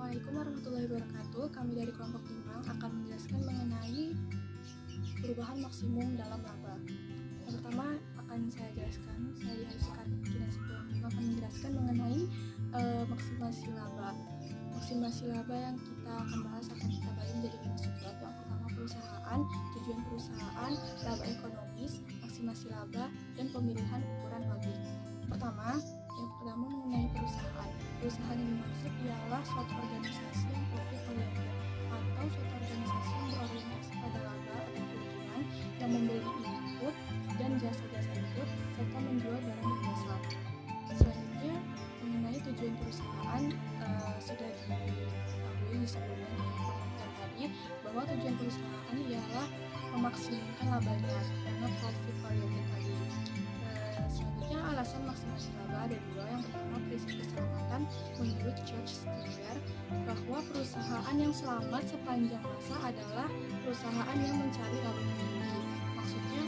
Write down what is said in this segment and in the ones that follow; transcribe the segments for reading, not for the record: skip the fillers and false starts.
Assalamualaikum warahmatullahi wabarakatuh. Kami dari kelompok 5 akan menjelaskan mengenai perubahan maksimum dalam laba. Yang pertama akan saya jelaskan, saya Kinesi kelompok 5 akan menjelaskan mengenai maksimasi laba. Maksimasi laba yang kita akan bahas akan kita bagi menjadi 5 subbab. Yang pertama perusahaan, tujuan perusahaan, laba ekonomis, maksimasi laba, dan pemilihan ukuran pabrik. Yang pertama mengenai perusahaan. Perusahaan yang dimaksud ialah suatu organisasi yang profit oriented atau suatu organisasi yang berorientasi pada laba atau keuntungan yang membeli input dan jasa-jasa input serta menjual barang dan jasa. Selanjutnya mengenai tujuan perusahaan sudah diketahui sebelumnya di pengertian tadi bahwa tujuan perusahaan ialah memaksimalkan labanya karena profit oriented tadi. Selanjutnya alasan maksimasi laba ada dua. Yang pertama prinsip keselamatan. Menurut George Stigler bahwa perusahaan yang selamat sepanjang masa adalah perusahaan yang mencari laba tinggi. Maksudnya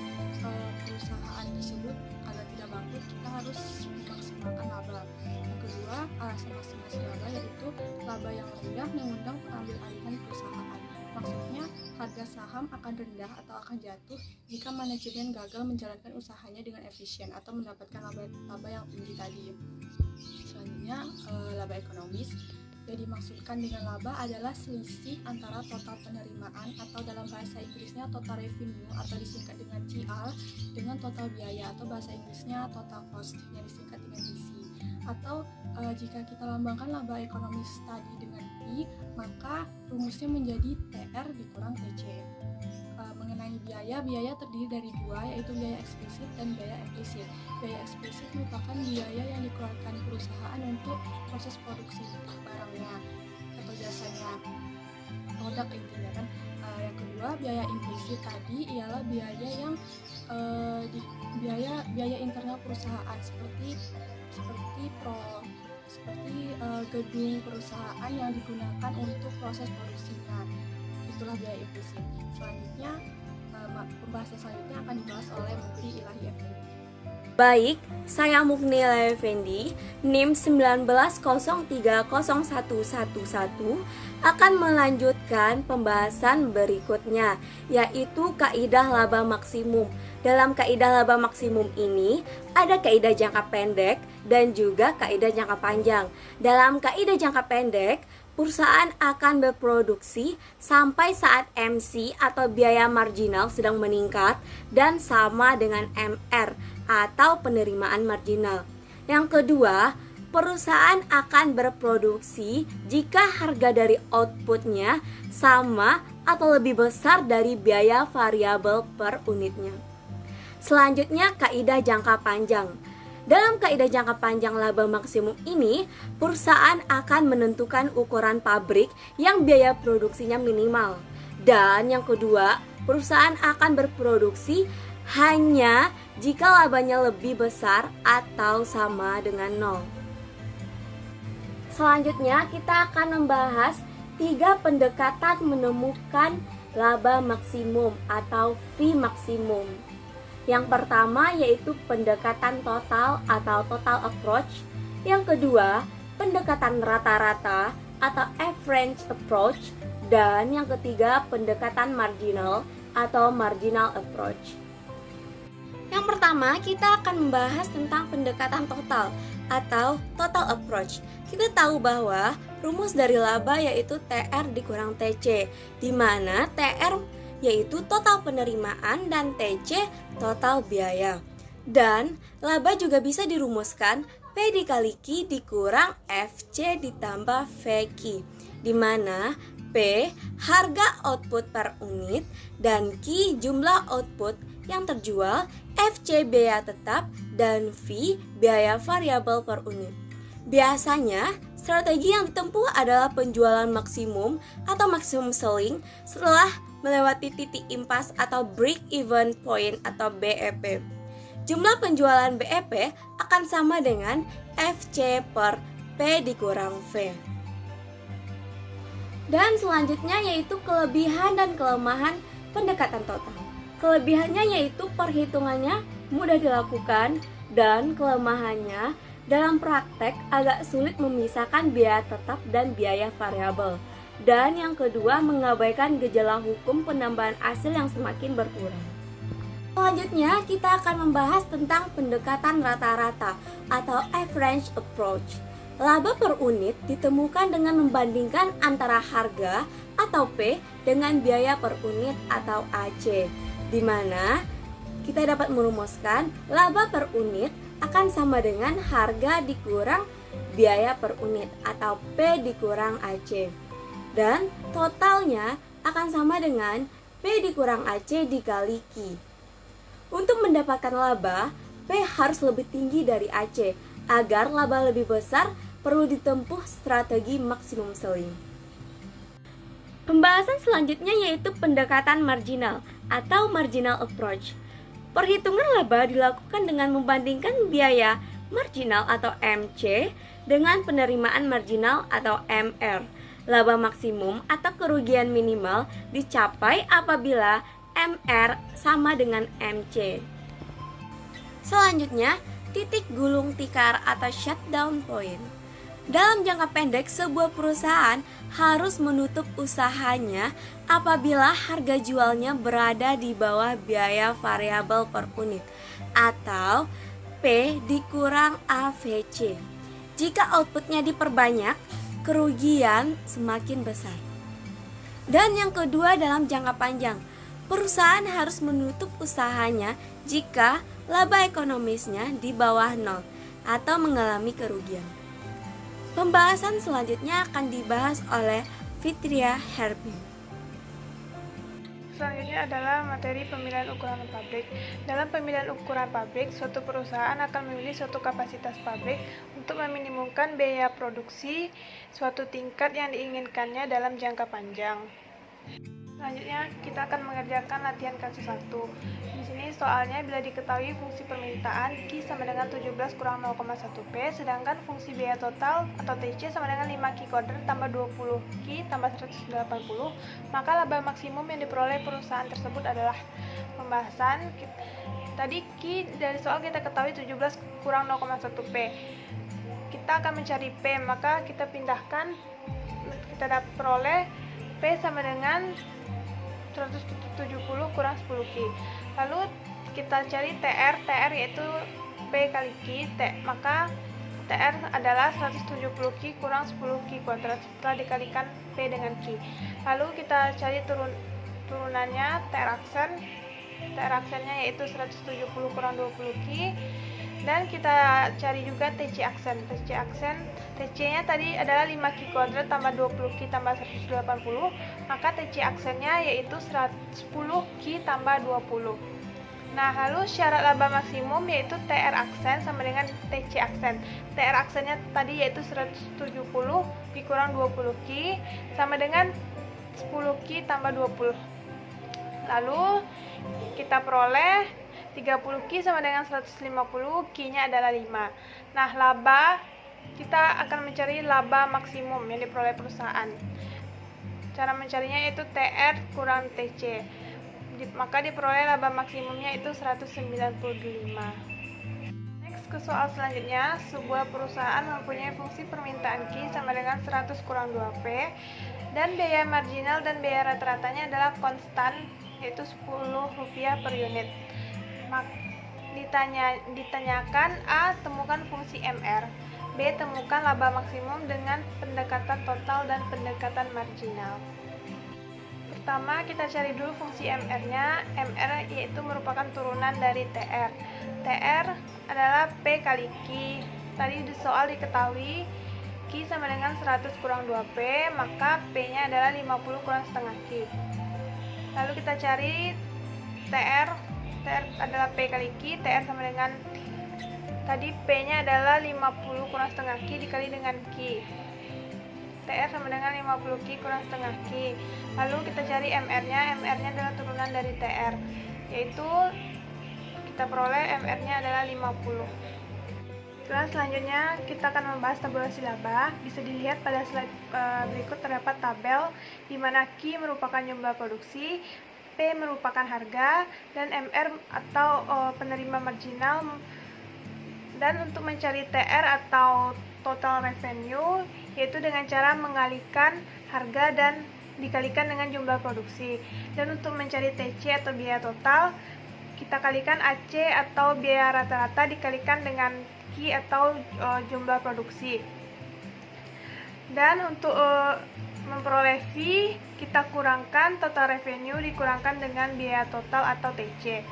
perusahaan tersebut agar tidak bangkrut kita harus memaksimalkan laba. Yang kedua alasan maksimasi laba yaitu laba yang rendah mengundang pengambil alihan perusahaan. Maksudnya harga saham akan rendah atau akan jatuh jika manajemen gagal menjalankan usahanya dengan efisien atau mendapatkan laba yang tinggi tadi. Selanjutnya laba ekonomis. Yang dimaksudkan dengan laba adalah selisih antara total penerimaan atau dalam bahasa Inggrisnya total revenue atau disingkat dengan TR dengan total biaya atau bahasa Inggrisnya total cost yang disingkat dengan TC. Atau jika kita lambangkan laba ekonomis tadi dengan I, maka rumusnya menjadi TR dikurang TC. Mengenai biaya terdiri dari dua, yaitu biaya eksplisit dan biaya implisit. Biaya eksplisit merupakan biaya yang dikeluarkan perusahaan untuk proses produksi barangnya atau jasanya, produk intinya kan. Yang kedua, biaya implisit tadi ialah biaya yang biaya internal perusahaan seperti gedung perusahaan yang digunakan untuk proses produksinya. Itulah biaya implisit. Selanjutnya pembahasan selanjutnya akan dibahas oleh Mukni Ilahi Effendi. Baik, saya Mukni Ilahi Effendi, NIM 19030111 akan melanjutkan pembahasan berikutnya, yaitu kaidah laba maksimum. Dalam kaidah laba maksimum ini ada kaidah jangka pendek dan juga kaidah jangka panjang. Dalam kaidah jangka pendek, perusahaan akan berproduksi sampai saat MC atau biaya marginal sedang meningkat dan sama dengan MR atau penerimaan marginal. Yang kedua, perusahaan akan berproduksi jika harga dari outputnya sama atau lebih besar dari biaya variabel per unitnya. Selanjutnya, kaidah jangka panjang. Dalam kaidah jangka panjang laba maksimum ini, perusahaan akan menentukan ukuran pabrik yang biaya produksinya minimal. Dan yang kedua, perusahaan akan berproduksi hanya jika labanya lebih besar atau sama dengan nol. Selanjutnya, kita akan membahas 3 pendekatan menemukan laba maksimum atau fee maksimum. Yang pertama yaitu pendekatan total atau total approach. Yang kedua, pendekatan rata-rata atau average approach. Dan yang ketiga, pendekatan marginal atau marginal approach. Yang pertama, kita akan membahas tentang pendekatan total atau total approach. Kita tahu bahwa rumus dari laba yaitu TR dikurang TC, di mana TR yaitu total penerimaan dan TC total biaya. Dan laba juga bisa dirumuskan P dikali Q dikurang FC ditambah VQ, di mana P harga output per unit dan Q jumlah output yang terjual, FC biaya tetap, dan V biaya variabel per unit. Biasanya strategi yang ditempuh adalah penjualan maksimum atau maximum selling setelah melewati titik impas atau break even point atau BEP. Jumlah penjualan BEP akan sama dengan FC per P dikurang V. Dan selanjutnya yaitu kelebihan dan kelemahan pendekatan total. Kelebihannya yaitu perhitungannya mudah dilakukan dan kelemahannya Dalam praktek, agak sulit memisahkan biaya tetap dan biaya variabel. Dan yang kedua, mengabaikan gejala hukum penambahan hasil yang semakin berkurang. Selanjutnya, kita akan membahas tentang pendekatan rata-rata atau average approach. Laba per unit ditemukan dengan membandingkan antara harga atau P dengan biaya per unit atau AC, di mana kita dapat merumuskan laba per unit akan sama dengan harga dikurang biaya per unit atau P dikurang AC. Dan totalnya akan sama dengan P dikurang AC dikali Q. Untuk mendapatkan laba, P harus lebih tinggi dari AC. Agar laba lebih besar, perlu ditempuh strategi maksimum selling. Pembahasan selanjutnya yaitu pendekatan marginal atau marginal approach. Perhitungan laba dilakukan dengan membandingkan biaya marginal atau MC dengan penerimaan marginal atau MR. Laba maksimum atau kerugian minimal dicapai apabila MR sama dengan MC. Selanjutnya, titik gulung tikar atau shutdown point. Dalam jangka pendek, sebuah perusahaan harus menutup usahanya apabila harga jualnya berada di bawah biaya variabel per unit atau P dikurang AVC. Jika outputnya diperbanyak, kerugian semakin besar. Dan yang kedua, dalam jangka panjang, perusahaan harus menutup usahanya jika laba ekonomisnya di bawah 0 atau mengalami kerugian. Pembahasan selanjutnya akan dibahas oleh Fitria Herbin. Selanjutnya adalah materi pemilihan ukuran pabrik. Dalam pemilihan ukuran pabrik, suatu perusahaan akan memilih suatu kapasitas pabrik untuk meminimumkan biaya produksi suatu tingkat yang diinginkannya dalam jangka panjang. Selanjutnya, kita akan mengerjakan latihan kasus 1. Di sini soalnya bila diketahui fungsi permintaan Q sama dengan 17 kurang 0,1 P, sedangkan fungsi biaya total atau TC sama dengan 5 Q kuadrat tambah 20 Q tambah 180, maka laba maksimum yang diperoleh perusahaan tersebut adalah pembahasan. Tadi Q dari soal kita ketahui 17 kurang 0,1 P. Kita akan mencari P, maka kita pindahkan, kita dapat peroleh P sama dengan 170 kurang 10 Q. Lalu kita cari TR yaitu P kali Q, maka TR adalah 170 Q kurang 10 Q kuadrat setelah dikalikan P dengan Q. Lalu kita cari turunannya TR aksennya yaitu 170 kurang 20 Q. Dan kita cari juga TC aksen. TC-nya tadi adalah 5 Q kuadrat tambah 20 Q tambah 180, maka TC aksennya yaitu 10 Q tambah 20. Nah, lalu syarat laba maksimum yaitu TR aksen sama dengan TC aksen. TR aksennya tadi yaitu 170 Q kurang 20 Q sama dengan 10 Q tambah 20. Lalu kita peroleh 30 Q sama dengan 150, Q-nya adalah 5. Nah, laba, kita akan mencari laba maksimum yang diperoleh perusahaan. Cara mencarinya yaitu TR kurang TC. Maka diperoleh laba maksimumnya itu 195. Next, ke soal selanjutnya, sebuah perusahaan mempunyai fungsi permintaan Q sama dengan 100 kurang 2P dan biaya marginal dan biaya rata-ratanya adalah konstan yaitu Rp10 per unit. Ditanyakan A. Temukan fungsi MR, B. Temukan laba maksimum dengan pendekatan total dan pendekatan marginal. Pertama, kita cari dulu fungsi MR-nya. MR yaitu merupakan turunan dari TR. TR adalah P kali Q. Tadi di soal diketahui Q sama dengan 100 kurang 2P, maka P-nya adalah 50 kurang setengah Q. Lalu kita cari TR adalah P kali Q, TR sama dengan tadi P-nya adalah 50 kurang setengah Q dikali dengan Q. TR sama dengan 50 Q kurang setengah Q. Lalu kita cari MR-nya. MR-nya adalah turunan dari TR, yaitu kita peroleh MR-nya adalah 50. Selanjutnya kita akan membahas tabulasi laba. Bisa dilihat pada slide berikut terdapat tabel di mana Q merupakan jumlah produksi, P merupakan harga, dan MR atau penerima marginal Dan untuk mencari TR atau total revenue, yaitu dengan cara mengalihkan harga dan dikalikan dengan jumlah produksi. Dan untuk mencari TC atau biaya total, kita kalikan AC atau biaya rata-rata dikalikan dengan Q atau jumlah produksi. Dan untuk memperoleh V, kita kurangkan total revenue dikurangkan dengan biaya total atau TC.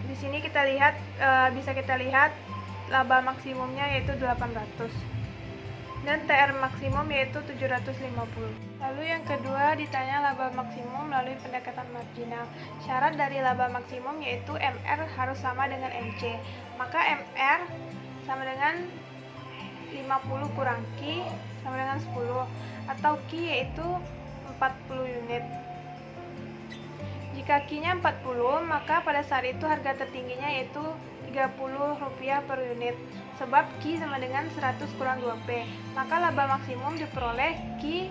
Di sini kita lihat bisa kita lihat laba maksimumnya yaitu 800 dan TR maksimum yaitu 750. Lalu yang kedua ditanya laba maksimum melalui pendekatan marginal. Syarat dari laba maksimum yaitu MR harus sama dengan MC. Maka MR sama dengan 50 kurang Q sama dengan 10 atau Q yaitu 40 unit. Jika Q-nya 40, maka pada saat itu harga tertingginya yaitu Rp30 per unit. Sebab Q sama dengan 100 kurang 2P. Maka laba maksimum diperoleh Q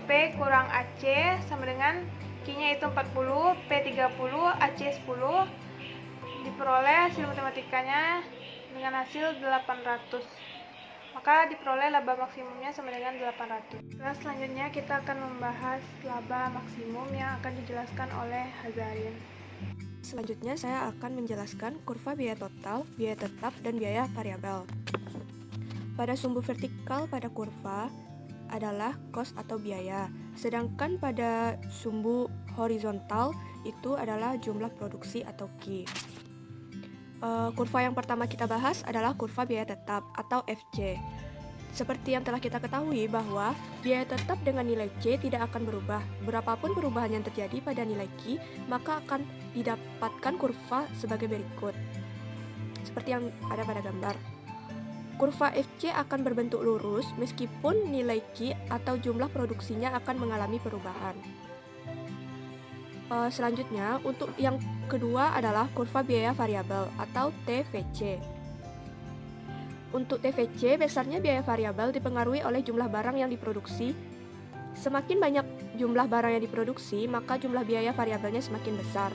P kurang AC sama dengan Q-nya itu 40, P 30, AC 10. Diperoleh hasil matematikanya dengan hasil 800. Maka diperoleh laba maksimumnya sama dengan 800. Kelas selanjutnya kita akan membahas laba maksimum yang akan dijelaskan oleh Hazarin. Selanjutnya saya akan menjelaskan kurva biaya total, biaya tetap, dan biaya variabel. Pada sumbu vertikal pada kurva adalah cost atau biaya, sedangkan pada sumbu horizontal itu adalah jumlah produksi atau Q. Kurva yang pertama kita bahas adalah kurva biaya tetap atau FC. Seperti yang telah kita ketahui bahwa biaya tetap dengan nilai C tidak akan berubah. Berapapun perubahan yang terjadi pada nilai Q, maka akan didapatkan kurva sebagai berikut. Seperti yang ada pada gambar. Kurva FC akan berbentuk lurus meskipun nilai Q atau jumlah produksinya akan mengalami perubahan. Selanjutnya, untuk yang kedua adalah kurva biaya variabel atau TVC. Untuk TVC, besarnya biaya variabel dipengaruhi oleh jumlah barang yang diproduksi. Semakin banyak jumlah barang yang diproduksi, maka jumlah biaya variabelnya semakin besar.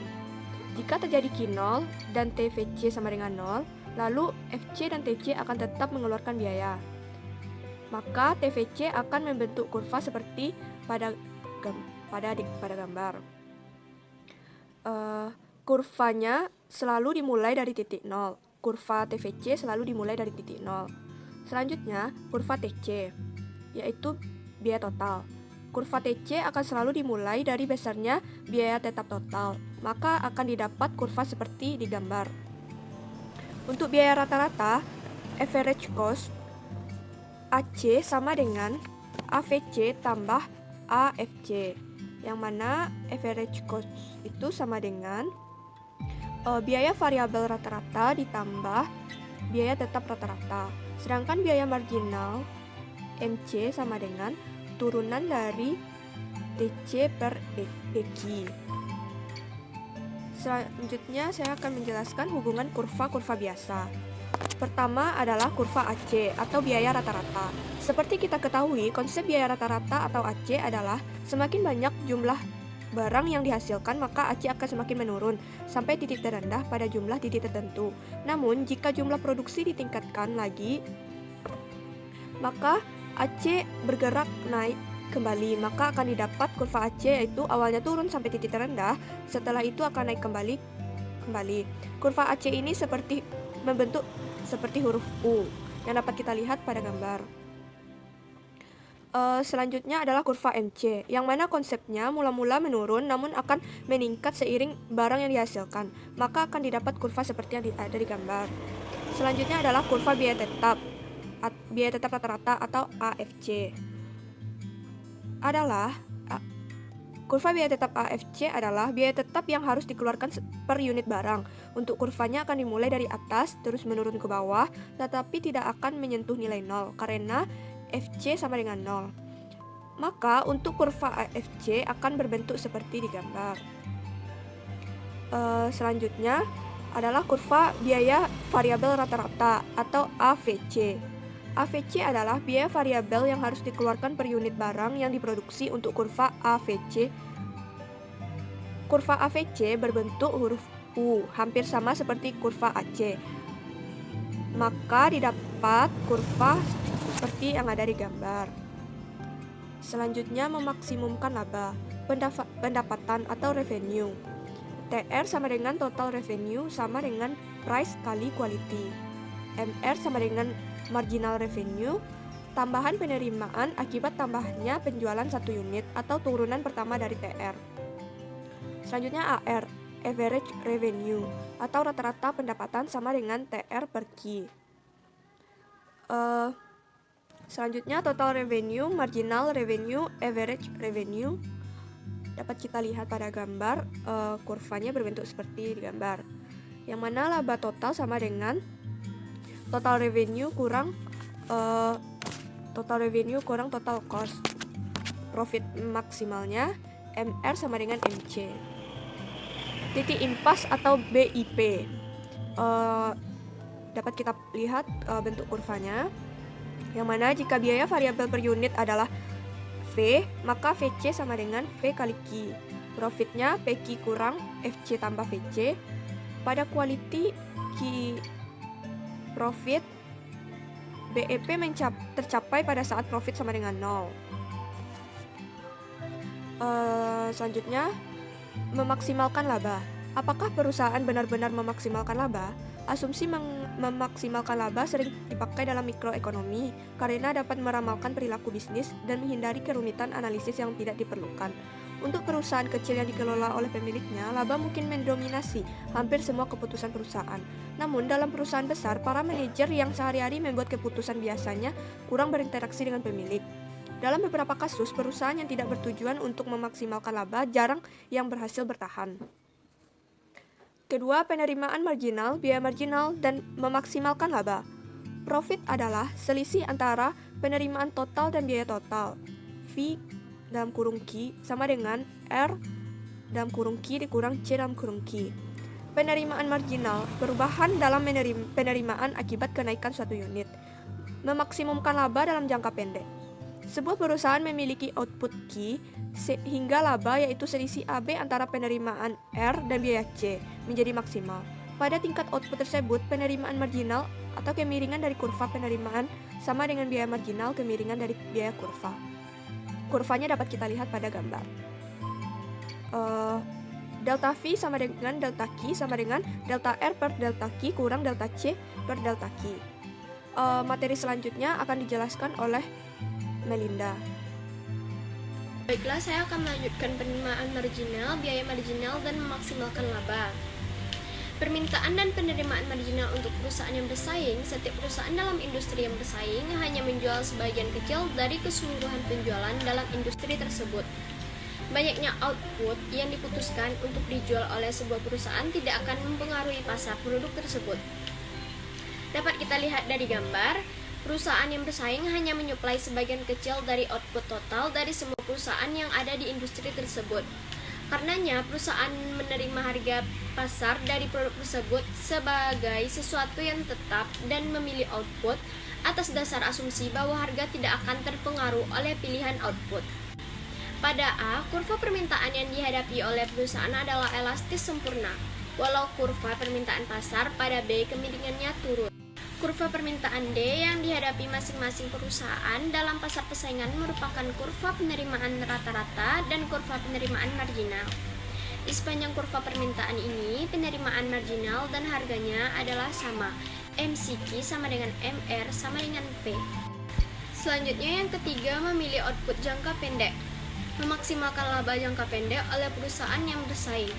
Jika terjadi Q0 dan TVC sama dengan 0, lalu FC dan TC akan tetap mengeluarkan biaya. Maka TVC akan membentuk kurva seperti pada gambar. Kurvanya selalu dimulai dari titik 0. Kurva TVC selalu dimulai dari titik 0. Selanjutnya, kurva TC, yaitu biaya total. Kurva TC akan selalu dimulai dari besarnya biaya tetap total, maka akan didapat kurva seperti di gambar. Untuk biaya rata-rata, average cost, AC sama dengan AVC tambah AFC, yang mana average cost itu sama dengan biaya variabel rata-rata ditambah biaya tetap rata-rata. Sedangkan biaya marginal MC sama dengan turunan dari DC per DQ. Selanjutnya saya akan menjelaskan hubungan kurva-kurva biasa. Pertama adalah kurva AC atau biaya rata-rata. Seperti kita ketahui, konsep biaya rata-rata atau AC adalah semakin banyak jumlah barang yang dihasilkan, maka AC akan semakin menurun sampai titik terendah pada jumlah titik tertentu. Namun, jika jumlah produksi ditingkatkan lagi, maka AC bergerak naik kembali, maka akan didapat kurva AC yaitu awalnya turun sampai titik terendah, setelah itu akan naik kembali. Kurva AC ini membentuk seperti huruf U yang dapat kita lihat pada gambar. Selanjutnya adalah kurva MC, yang mana konsepnya mula-mula menurun namun akan meningkat seiring barang yang dihasilkan, maka akan didapat kurva seperti yang ada di gambar. Selanjutnya adalah kurva biaya tetap rata-rata atau AFC. Kurva biaya tetap AFC adalah biaya tetap yang harus dikeluarkan per unit barang. Untuk kurvanya akan dimulai dari atas terus menurun ke bawah, tetapi tidak akan menyentuh nilai 0 karena FC sama dengan 0. Maka untuk kurva AFC akan berbentuk seperti di gambar. Selanjutnya adalah kurva biaya variabel rata-rata atau AVC. AVC adalah biaya variabel yang harus dikeluarkan per unit barang yang diproduksi untuk kurva AVC. Kurva AVC berbentuk huruf U, hampir sama seperti kurva AC. maka didapat kurva seperti yang ada di gambar. Selanjutnya, memaksimumkan laba, pendapatan atau revenue. TR sama dengan total revenue sama dengan price kali quality. MR sama dengan marginal revenue, tambahan penerimaan akibat tambahannya penjualan 1 unit atau turunan pertama dari TR. Selanjutnya AR, average revenue, atau rata-rata pendapatan sama dengan TR per key. Selanjutnya total revenue, marginal revenue, average revenue. Dapat kita lihat pada gambar, kurvanya berbentuk seperti di gambar. Yang mana laba total sama dengan total revenue kurang total cost. Profit maksimalnya MR sama dengan MC. Titik impas atau BIP. Dapat kita lihat bentuk kurvanya. Yang mana jika biaya variabel per unit adalah V, maka VC sama dengan V kali Q. Profitnya PQ kurang FC tambah VC. Pada quality Q profit, BEP tercapai pada saat profit sama dengan 0. Selanjutnya, memaksimalkan laba. Apakah perusahaan benar-benar memaksimalkan laba? Asumsi memaksimalkan laba sering dipakai dalam mikroekonomi karena dapat meramalkan perilaku bisnis dan menghindari kerumitan analisis yang tidak diperlukan. Untuk perusahaan kecil yang dikelola oleh pemiliknya, laba mungkin mendominasi hampir semua keputusan perusahaan. Namun, dalam perusahaan besar, para manajer yang sehari-hari membuat keputusan biasanya kurang berinteraksi dengan pemilik. Dalam beberapa kasus, perusahaan yang tidak bertujuan untuk memaksimalkan laba jarang yang berhasil bertahan. Kedua, penerimaan marginal, biaya marginal, dan memaksimalkan laba. Profit adalah selisih antara penerimaan total dan biaya total. V dalam kurung Q sama dengan R dalam kurung Q dikurang C dalam kurung Q. Penerimaan marginal, perubahan dalam penerimaan akibat kenaikan suatu unit. Memaksimumkan laba dalam jangka pendek. Sebuah perusahaan memiliki output Q sehingga laba yaitu selisih AB antara penerimaan R dan biaya C menjadi maksimal. Pada tingkat output tersebut, penerimaan marginal atau kemiringan dari kurva penerimaan sama dengan biaya marginal kemiringan dari biaya kurva. Kurvanya dapat kita lihat pada gambar. Delta V sama dengan delta Q sama dengan delta R per delta Q kurang delta C per delta Q. Materi selanjutnya akan dijelaskan oleh Melinda. Baiklah, saya akan melanjutkan penerimaan marginal, biaya marginal, dan memaksimalkan laba. Permintaan dan penerimaan marginal untuk perusahaan yang bersaing. Setiap perusahaan dalam industri yang bersaing hanya menjual sebagian kecil dari keseluruhan penjualan dalam industri tersebut. Banyaknya output yang diputuskan untuk dijual oleh sebuah perusahaan tidak akan mempengaruhi pasar produk tersebut. Dapat kita lihat dari gambar, perusahaan yang bersaing hanya menyuplai sebagian kecil dari output total dari semua perusahaan yang ada di industri tersebut. Karenanya, perusahaan menerima harga pasar dari produk tersebut sebagai sesuatu yang tetap dan memilih output atas dasar asumsi bahwa harga tidak akan terpengaruh oleh pilihan output. Pada A, kurva permintaan yang dihadapi oleh perusahaan adalah elastis sempurna, walau kurva permintaan pasar pada B kemiringannya turun. Kurva permintaan D yang dihadapi masing-masing perusahaan dalam pasar persaingan merupakan kurva penerimaan rata-rata dan kurva penerimaan marginal. Di sepanjang kurva permintaan ini, penerimaan marginal dan harganya adalah sama. MCQ sama dengan MR sama dengan P. Selanjutnya yang ketiga, memilih output jangka pendek. Memaksimalkan laba jangka pendek oleh perusahaan yang bersaing.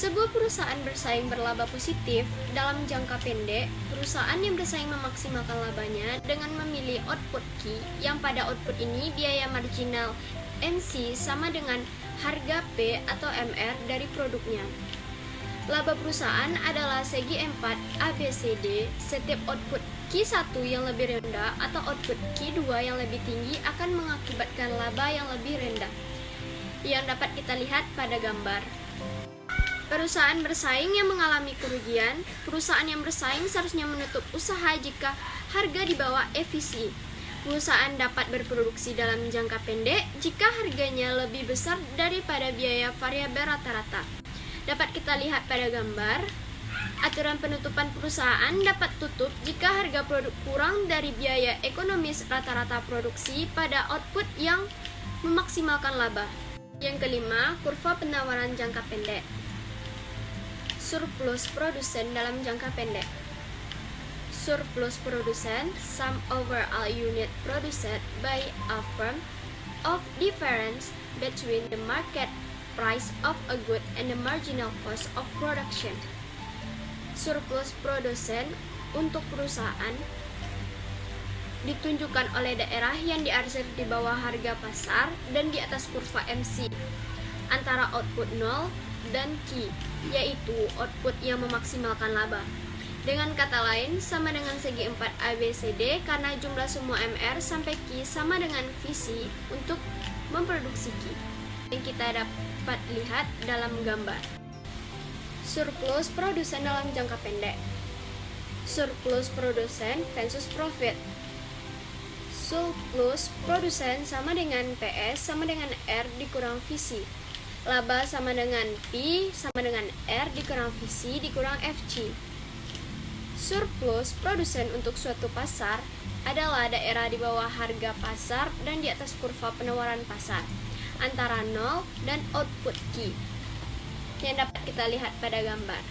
Sebuah perusahaan bersaing berlaba positif dalam jangka pendek. Perusahaan yang bersaing memaksimalkan labanya dengan memilih output Q, yang pada output ini biaya marginal MC sama dengan harga P atau MR dari produknya. Laba perusahaan adalah segi 4 ABCD. Setiap output Q1 yang lebih rendah atau output Q2 yang lebih tinggi akan mengakibatkan laba yang lebih rendah, yang dapat kita lihat pada gambar. Perusahaan bersaing yang mengalami kerugian. Perusahaan yang bersaing seharusnya menutup usaha jika harga di bawah efisi. Perusahaan dapat berproduksi dalam jangka pendek jika harganya lebih besar daripada biaya variabel rata-rata. Dapat kita lihat pada gambar. Aturan penutupan perusahaan dapat tutup jika harga produk kurang dari biaya ekonomis rata-rata produksi pada output yang memaksimalkan laba. Yang kelima, kurva penawaran jangka pendek. Surplus produsen dalam jangka pendek. Surplus produsen, sum overall unit produced by a firm of difference between the market price of a good and the marginal cost of production. Surplus produsen untuk perusahaan ditunjukkan oleh daerah yang diarsir di bawah harga pasar dan di atas kurva MC antara output 0 dan Q, yaitu output yang memaksimalkan laba. Dengan kata lain, sama dengan segi 4 ABCD karena jumlah semua MR sampai Q sama dengan visi untuk memproduksi Q yang kita dapat lihat dalam gambar. Surplus produsen dalam jangka pendek. Surplus produsen versus profit. Surplus produsen sama dengan PS sama dengan R dikurang visi. Laba sama dengan P sama dengan R dikurang visi dikurang FC. Surplus produsen untuk suatu pasar adalah daerah di bawah harga pasar dan di atas kurva penawaran pasar antara 0 dan output Q yang dapat kita lihat pada gambar.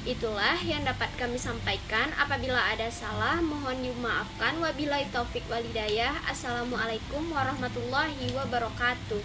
Itulah yang dapat kami sampaikan. Apabila ada salah, mohon dimaafkan. Wabillahi taufik walhidayah. Assalamualaikum warahmatullahi wabarakatuh.